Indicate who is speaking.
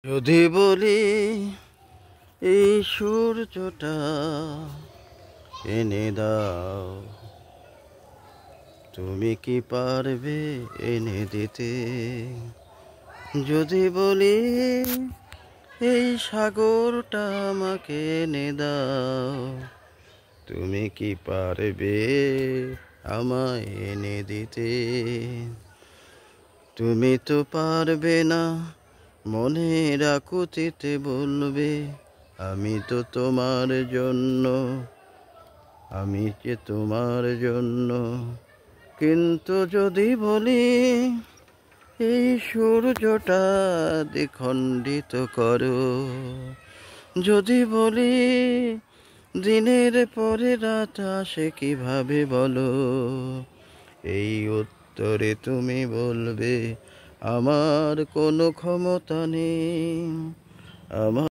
Speaker 1: যদি বলি এই সূর্যটা এনে দাও, তুমি কি পারবে এনে দিতে? যদি বলি এই সাগরটা আমাকে এনে দাও, তুমি কি পারবে আমায় এনে দিতে? তুমি তো পারবে না, মনের আকুতিতে বলবে আমি তো তোমার জন্য, আমি যে তোমার জন্য। কিন্তু যদি বলি এই সূর্যটা দ্বিখণ্ডিত করো, যদি বলি দিনের পরে রাত আসে কিভাবে বলো, এই উত্তরে তুমি বলবে আমার কোনো ক্ষমতা নেই। আমার